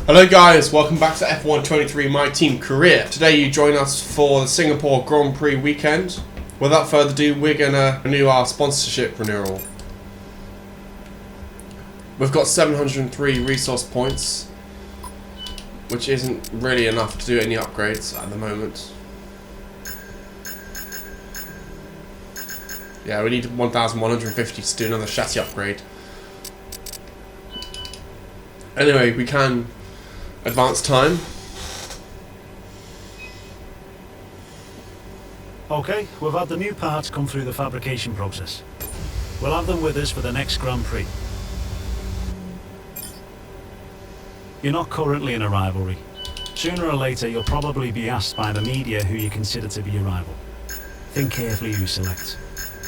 Hello guys, welcome back to F123 My Team Career. Today you join us for the Singapore Grand Prix weekend. Without further ado, we're going to renew our sponsorship renewal. We've got 703 resource points, which isn't really enough to do any upgrades at the moment. Yeah, we need 1,150 to do another chassis upgrade. Anyway, we can advance time. Okay, we've had the new parts come through the fabrication process. We'll have them with us for the next Grand Prix. You're not currently in a rivalry. Sooner or later you'll probably be asked by the media who you consider to be your rival. Think carefully who you select.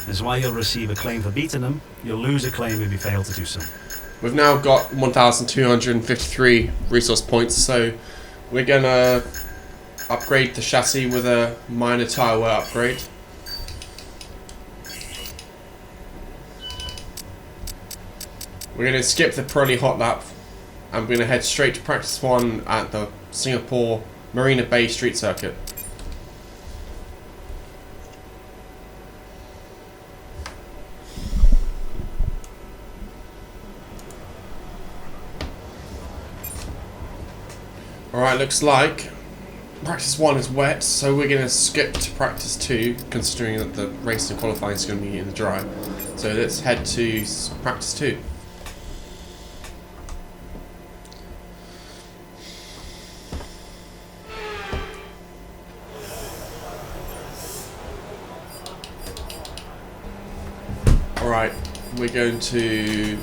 That's why you'll receive a claim for beating them, you'll lose a claim if you fail to do so. We've now got 1,253 resource points, so we're going to upgrade the chassis with a minor tyre wear upgrade. We're going to skip the Pirelli hot lap and we're going to head straight to practice one at the Singapore Marina Bay Street Circuit. Alright, looks like practice 1 is wet, so we're going to skip to practice 2, considering that the race and qualifying is going to be in the dry. So let's head to practice 2. Alright, we're going to...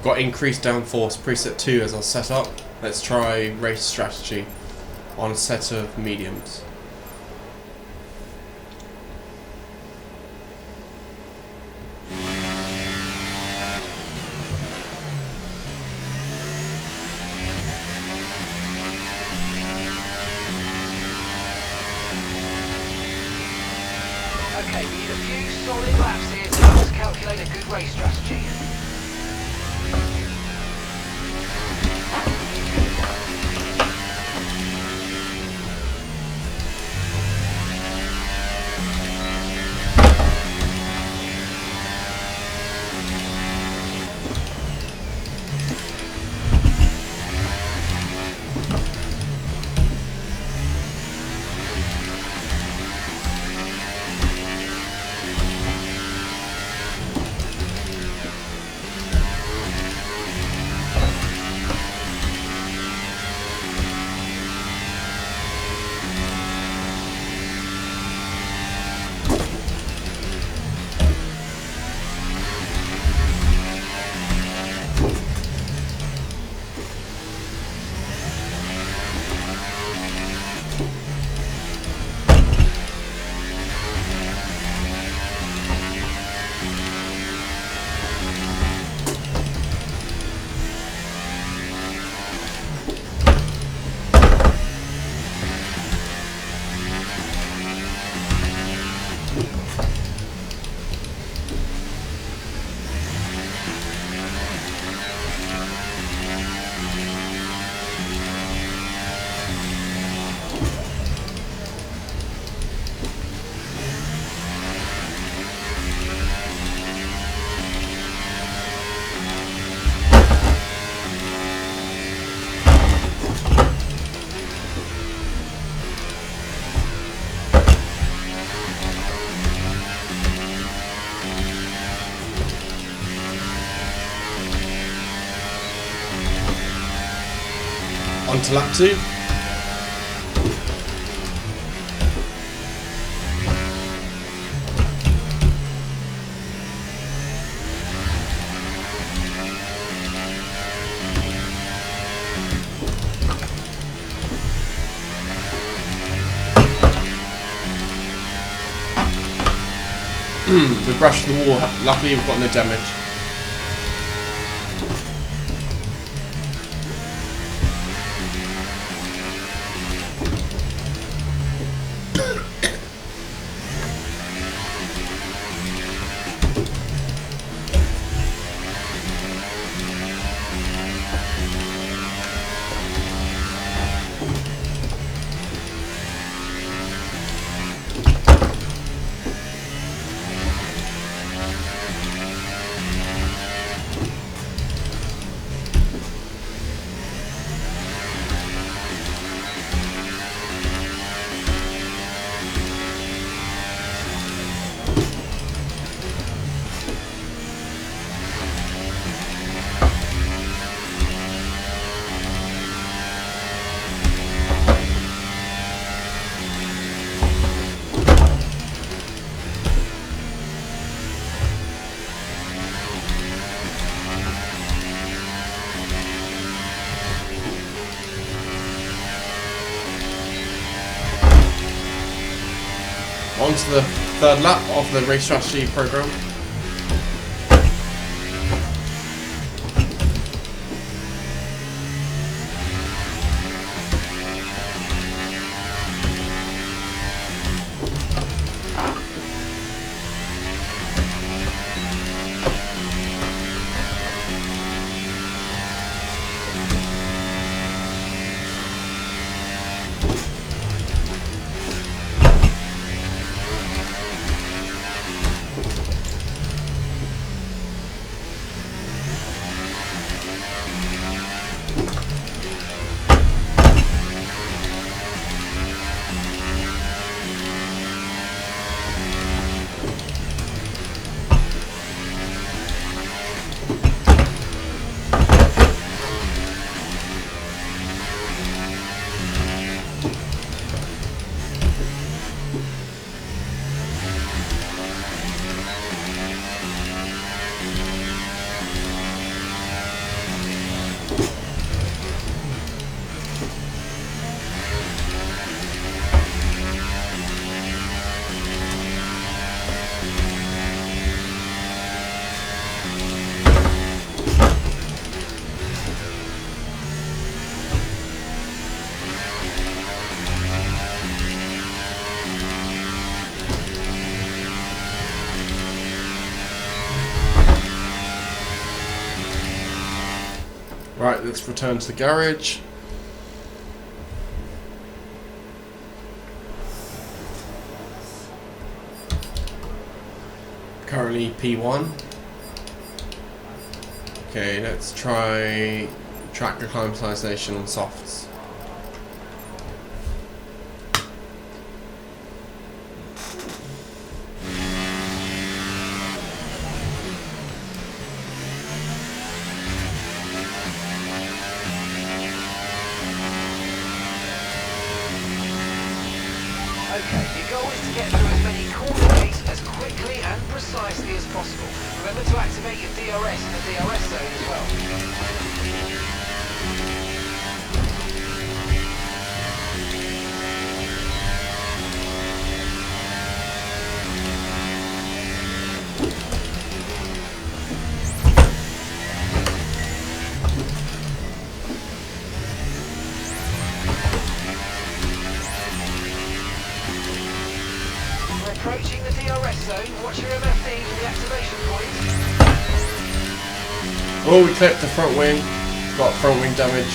Got increased downforce preset 2 as our setup. Let's try race strategy on a set of mediums. Okay, we need a few solid laps here to help us calculate a good race strategy. On to lap 2. We brushed the wall, luckily we've got no damage. on to the third lap of the race strategy program. Right, let's return to the garage. Currently P1. Okay, let's try track acclimatization on softs. Okay, your goal is to get through as many corner gates as quickly and precisely as possible. Remember to activate your DRS in the DRS zone as well. We're approaching the DRS zone. Watch your MFD for the activation point. Oh, we clipped the front wing. Got front wing damage.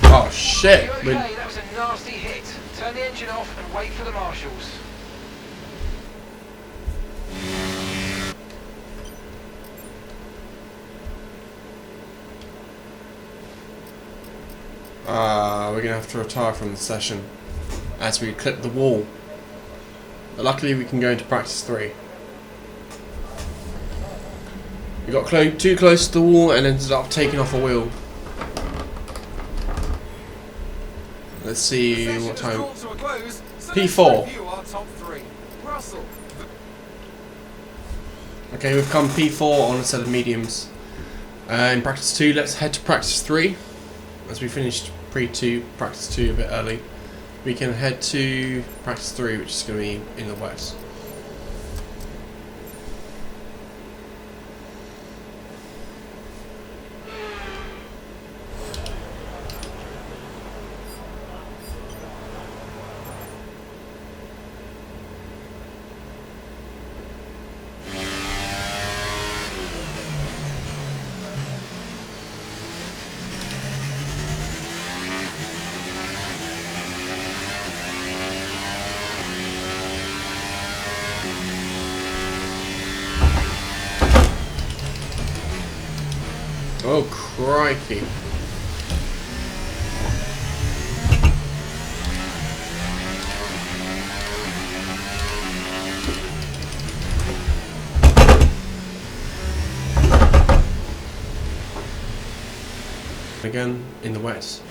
Oh shit! You okay? That was a nasty hit. Turn the engine off and wait for the marshals. We're gonna have to retire from the session as we clip the wall. But luckily we can go into practice 3. We got too close to the wall and ended up taking off a wheel. Let's see what time. P4. Okay, we've come P4 on a set of mediums. In practice 2, let's head to practice 3. As we finished pre-2, practice 2 a bit early, we can head to practice 3, which is going to be in the west. Oh, crikey. Again, in the wet.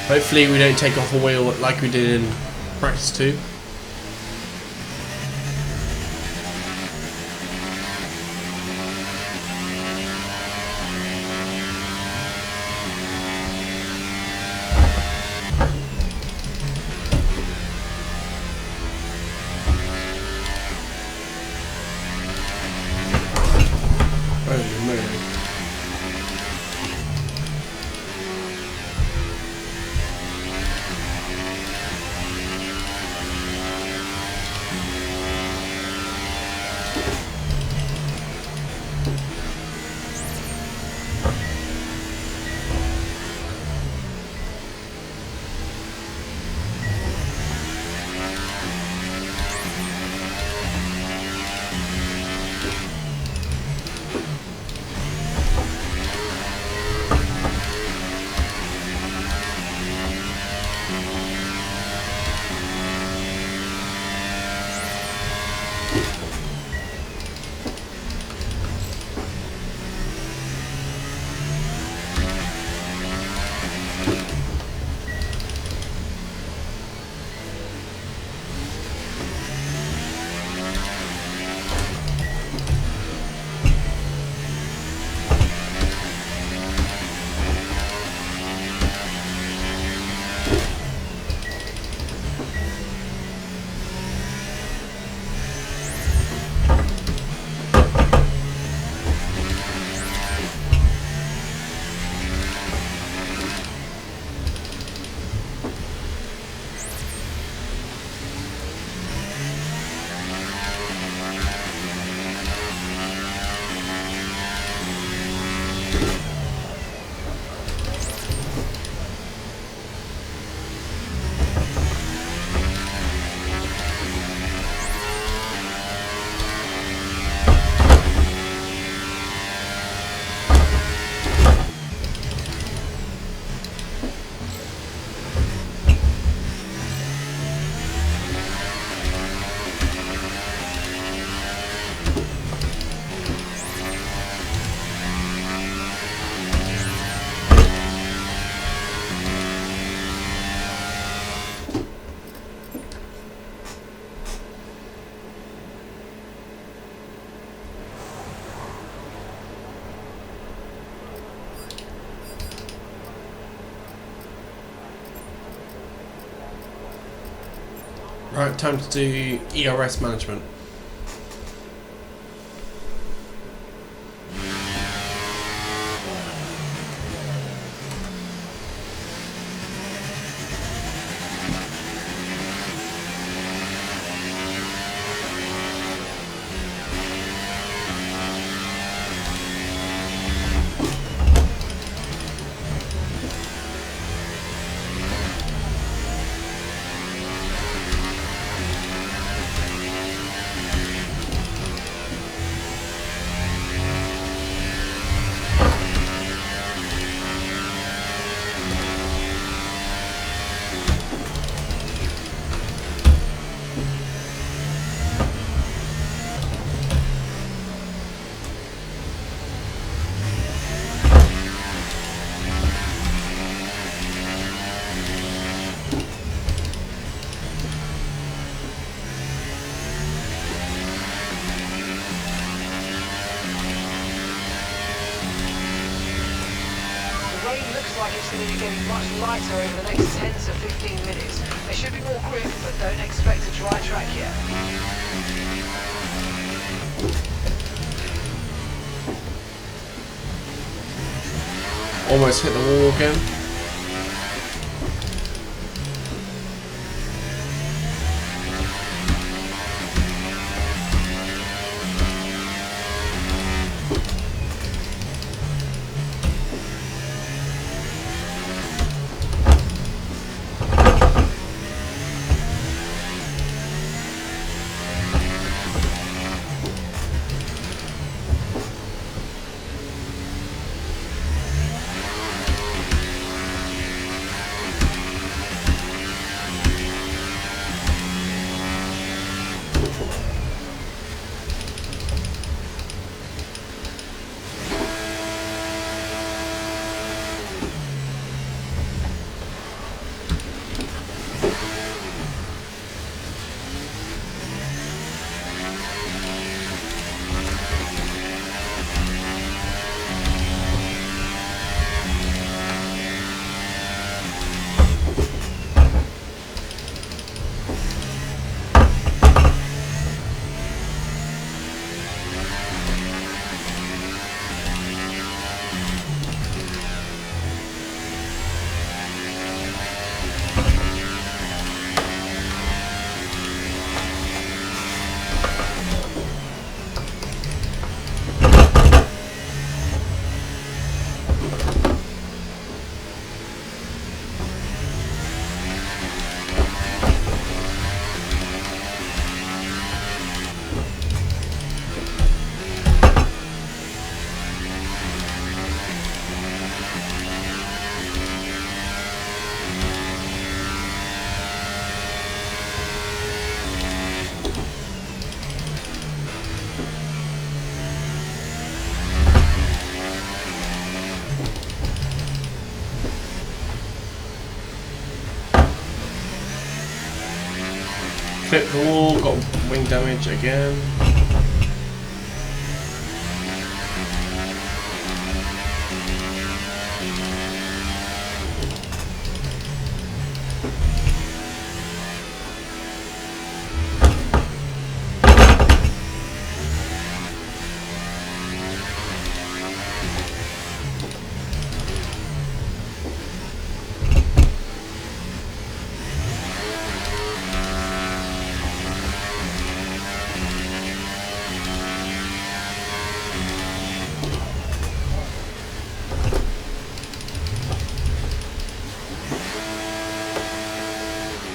Hopefully we don't take off a wheel like we did in practice 2. Right, time to do ERS management. Like it's going to be getting much lighter over the next 10 to 15 minutes. There should be more grip, but don't expect a dry track yet. Almost hit the wall again. Hit the wall, got wing damage again.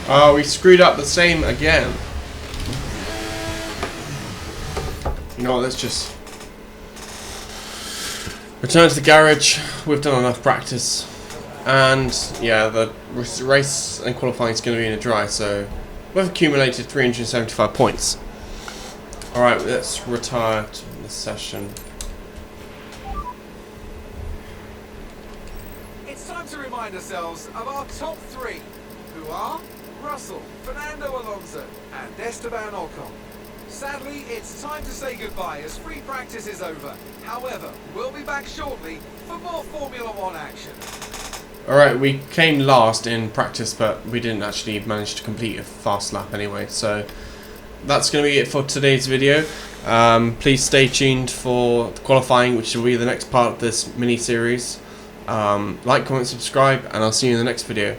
Oh, we screwed up the same again. You know what, let's just return to the garage. We've done enough practice. And yeah, the race and qualifying is going to be in a dry, so we've accumulated 375 points. Alright, let's retire to this session. It's time to remind ourselves of our top three, who are Russell, Fernando Alonso and Esteban Ocon. Sadly, it's time to say goodbye as free practice is over. However, we'll be back shortly for more Formula One action. Alright, we came last in practice, but we didn't actually manage to complete a fast lap anyway, so that's going to be it for today's video. Please stay tuned for the qualifying, which will be the next part of this mini-series. Like, comment, subscribe, and I'll see you in the next video.